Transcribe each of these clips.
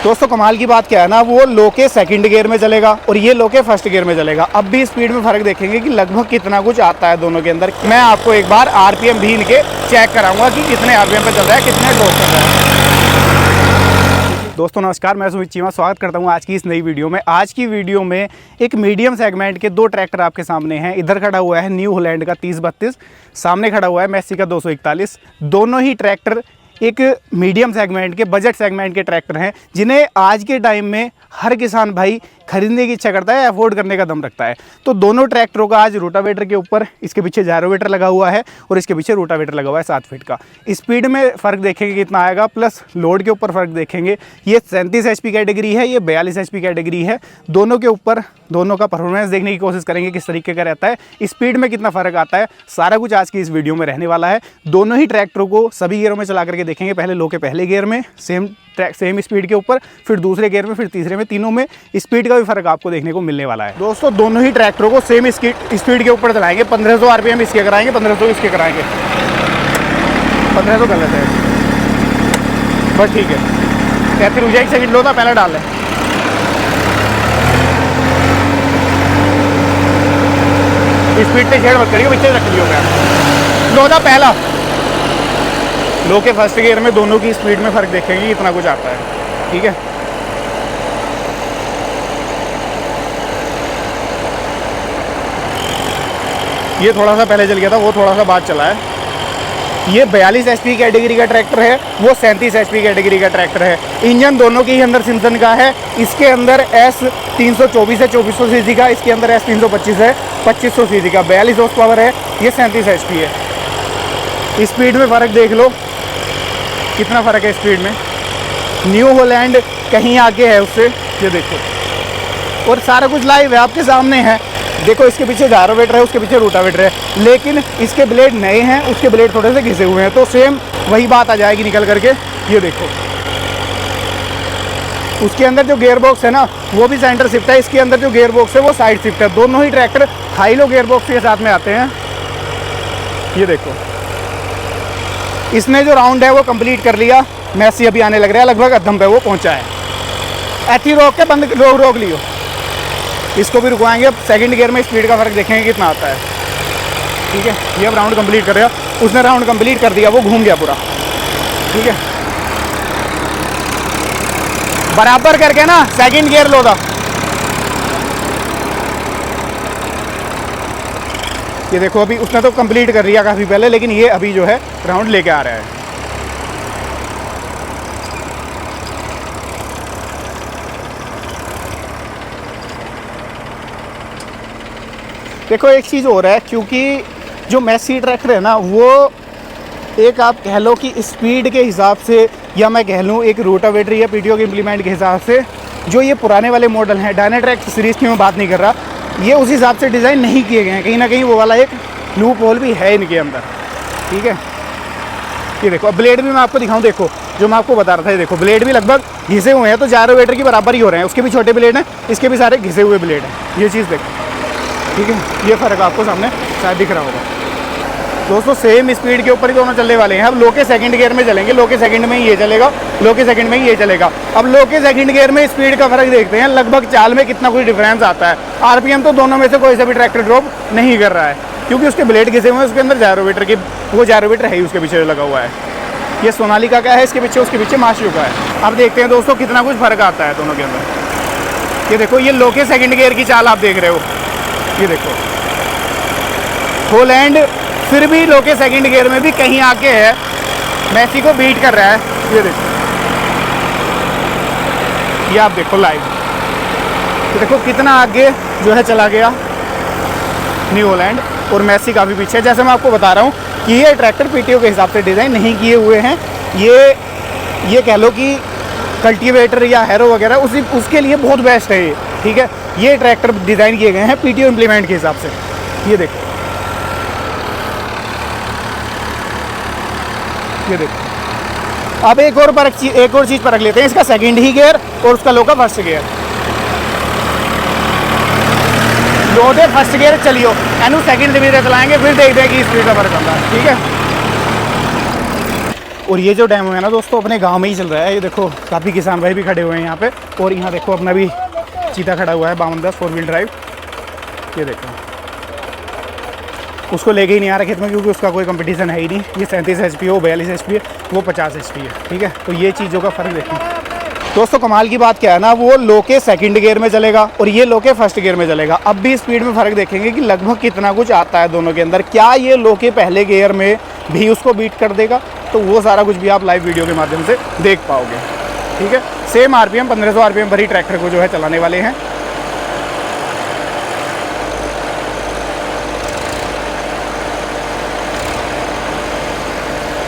दोस्तों कमाल की बात क्या है ना, वो लो के सेकंड गियर में चलेगा और ये लो के फर्स्ट गियर में चलेगा। अब भी स्पीड में फ़र्क देखेंगे कि लगभग कितना कुछ आता है दोनों के अंदर। मैं आपको एक बार आरपीएम भी इनके चेक कराऊंगा कि कितने आरपीएम पे चल रहा है, कितने टॉप कर रहा है। दोस्तों नमस्कार, मैं सुमित चीमा स्वागत करता हूं आज की इस नई वीडियो में। आज की वीडियो में एक मीडियम सेगमेंट के दो ट्रैक्टर आपके सामने हैं। इधर खड़ा हुआ है न्यू हॉलैंड का 3032, सामने खड़ा हुआ है मैसी का 241। दोनों ही ट्रैक्टर एक मीडियम सेगमेंट के, बजट सेगमेंट के ट्रैक्टर हैं, जिन्हें आज के टाइम में हर किसान भाई खरीदने की इच्छा करता है, अफोर्ड करने का दम रखता है। तो दोनों ट्रैक्टरों का आज रोटावेटर के ऊपर, इसके पीछे जायरोवेटर लगा हुआ है और इसके पीछे रोटावेटर लगा हुआ है 7 फीट का। स्पीड में फ़र्क देखेंगे कितना आएगा, प्लस लोड के ऊपर फ़र्क देखेंगे। ये 37 HP कैटेगरी है, ये 42 HP कैटेगरी है। दोनों के ऊपर दोनों का परफॉर्मेंस देखने की कोशिश करेंगे किस तरीके का रहता है, स्पीड में कितना फ़र्क आता है, सारा कुछ आज की इस वीडियो में रहने वाला है। दोनों ही ट्रैक्टरों को सभी गियरों में चला करके देखेंगे। पहले लो के पहले गियर में सेम स्पीड के ऊपर, फिर दूसरे गियर में, फिर तीसरे में, तीनों में स्पीड का भी फर्क आपको देखने को मिलने वाला है। दोस्तों दोनों ही ट्रैक्टरों को सेम स्पीड के ऊपर चलाएंगे। 1500 आरपीएम इसके कराएंगे, 1500 इसके कराएंगे। 1500 गलत है, बस ठीक है। कहते रुझा एक सेकंड लो था, पहले डाल लें। स्पीड पे छेड़ मत करिए, पीछे रख लियो। मैं लो था पहला। लो के फर्स्ट गियर में दोनों की स्पीड में फ़र्क देखेंगे इतना कुछ आता है, ठीक है। ये थोड़ा सा पहले चल गया था, वो थोड़ा सा बाद चला है। ये 42 HP कैटेगरी का ट्रैक्टर है, वो 37 HP कैटेगरी का ट्रैक्टर है। इंजन दोनों के ही अंदर सिम्सन का है। इसके अंदर S324 है 2400 सीसी का, इसके अंदर S325 है 2500 सीसी का। 42 हॉर्स पावर है, ये 37 HP है। स्पीड में फ़र्क देख लो कितना फ़र्क है स्पीड में। न्यू हॉलैंड कहीं आगे है उससे, ये देखो। और सारा कुछ लाइव है, आपके सामने है। देखो इसके पीछे जायरोवेटर है, उसके पीछे रोटावेटर है, लेकिन इसके ब्लेड नए हैं, उसके ब्लेड थोड़े से घिसे हुए हैं। तो सेम वही बात आ जाएगी निकल करके। ये देखो उसके अंदर जो गियर बॉक्स है ना, वो भी सेंटर शिफ्ट है। इसके अंदर जो गियर बॉक्स है वो साइड शिफ्ट है। दोनों ही tractor high low gear box के साथ में आते हैं। ये देखो इसने जो राउंड है वो कंप्लीट कर लिया। मैसी अभी आने लग रहा है, लगभग अद्धम पे वो पहुंचा है। ऐसी रोक के बंद रोक लियो। इसको भी रुकवाएंगे। अब सेकंड गियर में स्पीड का फ़र्क देखेंगे कितना आता है, ठीक है। ये अब राउंड कंप्लीट करेगा, उसने राउंड कंप्लीट कर दिया, वो घूम गया पूरा, ठीक है। बराबर करके ना सेकंड गियर लो था। ये देखो अभी उसने तो कंप्लीट कर लिया काफ़ी पहले, लेकिन ये अभी जो है राउंड लेके आ रहा है। देखो एक चीज़ हो रहा है, क्योंकि जो मैसी ट्रैक्टर है ना, वो एक आप कह लो कि स्पीड के हिसाब से, या मैं कह लूँ एक रोटावेटर या पीटीओ के इम्प्लीमेंट के हिसाब से, जो ये पुराने वाले मॉडल हैं डायनाट्रैक सीरीज़ की मैं बात नहीं कर रहा, ये उस हिसाब से डिज़ाइन नहीं किए गए हैं। कहीं ना कहीं वो वाला एक लूप होल भी है इनके अंदर, ठीक है। ये देखो अब ब्लेड भी मैं आपको दिखाऊं। देखो जो मैं आपको बता रहा था, ये देखो ब्लेड भी लगभग घिसे हुए हैं, तो जायरोवेटर की बराबर ही हो रहे हैं। उसके भी छोटे ब्लेड हैं, इसके भी सारे घिसे हुए ब्लेड हैं। ये चीज़ देखो, ठीक है। ये फ़र्क आपको सामने शायद दिख रहा होगा। दोस्तों सेम स्पीड के ऊपर ही दोनों चलने वाले हैं। अब लो के सेकंड गियर में चलेंगे, लो के सेकंड में ही ये चलेगा, लो के सेकंड में ही ये चलेगा। अब लो के सेकंड गियर में स्पीड का फ़र्क देखते हैं, लगभग चाल में कितना कुछ डिफरेंस आता है। आरपीएम तो दोनों में से कोई सा भी ट्रैक्टर ड्रॉप नहीं कर रहा है, क्योंकि उसके ब्लेड घिसे हुए हैं। उसके अंदर जायरोवेटर की, वो जायरोवेटर है ही उसके पीछे लगा हुआ है। ये सोनालिका का है इसके पीछे, उसके पीछे माशियो का है। अब देखते हैं दोस्तों कितना कुछ फ़र्क आता है दोनों के अंदर। ये देखो ये लो के सेकंड गियर की चाल आप देख रहे हो। ये देखो हॉलैंड फिर भी लो के सेकंड गियर में भी कहीं आके है, मैसी को बीट कर रहा है। ये देखो, ये आप देखो लाइव। तो देखो कितना आगे जो है चला गया न्यू हॉलैंड, और मैसी काफ़ी पीछे। जैसे मैं आपको बता रहा हूँ कि ये ट्रैक्टर पीटीओ के हिसाब से डिज़ाइन नहीं किए हुए हैं। ये कह लो कि कल्टीवेटर या हैरो वगैरह उसके लिए बहुत बेस्ट है ये, ठीक है। ये ट्रैक्टर डिज़ाइन किए गए हैं पीटीओ इम्प्लीमेंट के हिसाब से। ये देखो, ये देखो। अब एक और चीज़ परख लेते हैं, इसका सेकंड ही गियर और उसका लो का फर्स्ट गियर। लो दे फर्स्ट गियर चलियो, एनू सेकंड धीरे चलाएंगे, फिर देखते हैं कि स्पीड का फर्क आता है, ठीक है। और ये जो डेमो है ना दोस्तों अपने गांव में ही चल रहा है। ये देखो काफ़ी किसान भाई भी खड़े हुए हैं यहाँ पे, और यहाँ देखो अपना भी चीता खड़ा हुआ है 5210 4 व्हील ड्राइव। ये देखो उसको लेके ही नहीं आ रहा खेत में क्योंकि उसका कोई कंपटीशन है ही नहीं। ये 37 HP है, वो 42 HP है, वो 50 HP है। ठीक है, तो ये चीज़ों का फ़र्क देखें दोस्तों। कमाल की बात क्या है ना, वो लो के सेकंड गियर में चलेगा और ये लो के फर्स्ट गियर में चलेगा। अब भी स्पीड में फ़र्क देखेंगे कि लगभग कितना कुछ आता है दोनों के अंदर। क्या ये लो के पहले गियर में भी उसको बीट कर देगा, तो वो सारा कुछ भी आप लाइव वीडियो के माध्यम से देख पाओगे। ठीक है, सेम RPM 1500 RPM पर ही ट्रैक्टर को जो है चलाने वाले हैं।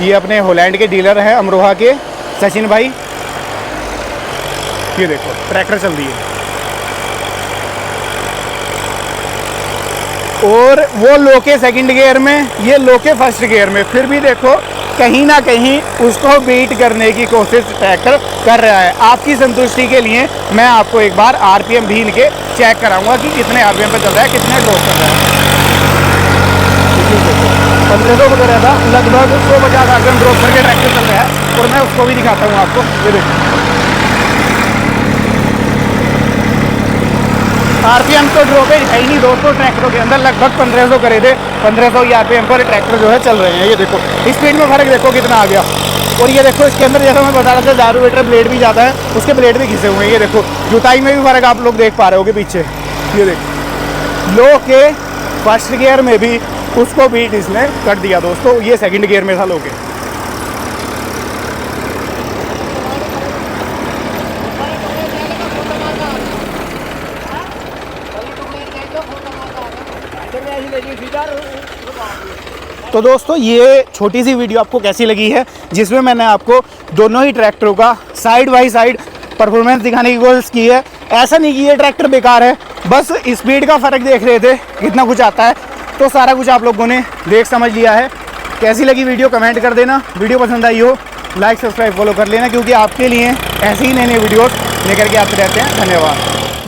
ये अपने होलैंड के डीलर हैं अमरोहा के सचिन भाई। ये देखो ट्रैक्टर चल रही है, और वो लो के सेकंड गियर में, ये लो के फर्स्ट गियर में, फिर भी देखो कहीं ना कहीं उसको बीट करने की कोशिश ट्रैक्टर कर रहा है। आपकी संतुष्टि के लिए मैं आपको एक बार RPM भी इनके चेक कराऊंगा कि कितने RPM पे चल रहा है, कितने ड्रॉप कर रहा है। 1500 वगैरह था, लगभग 150 RPM ड्रॉप करके ट्रैक्टर चल रहा है, और मैं उसको भी दिखाता हूँ आपको। ये देखो RPM तो ड्रॉपेज है ही नहीं दोस्तों ट्रैक्टरों के अंदर, लगभग 1500 करे थे, 1500 RPM पर ट्रैक्टर जो है चल रहे हैं। ये देखो स्पीड में फ़र्क देखो कितना आ गया। और ये देखो इसके अंदर जैसा मैं बता रहा था दारूवेटर ब्लेड भी जाता है, उसके ब्लेड भी घिसे हुए हैं। ये देखो जुताई में भी फ़र्क आप लोग देख पा रहे होगे पीछे। ये देखो लो के फर्स्ट गियर में भी उसको बीट इसने कर दिया दोस्तों, ये सेकंड गियर में था लो के। तो दोस्तों ये छोटी सी वीडियो आपको कैसी लगी है, जिसमें मैंने आपको दोनों ही ट्रैक्टरों का साइड बाई साइड परफॉर्मेंस दिखाने की कोशिश की है। ऐसा नहीं कि ये ट्रैक्टर बेकार है, बस स्पीड का फ़र्क देख रहे थे कितना कुछ आता है, तो सारा कुछ आप लोगों ने देख समझ लिया है। कैसी लगी वीडियो कमेंट कर देना, वीडियो पसंद आई हो लाइक सब्सक्राइब फॉलो कर लेना, क्योंकि आपके लिए ऐसे ही नए नए वीडियोस लेकर के आते रहते हैं। धन्यवाद।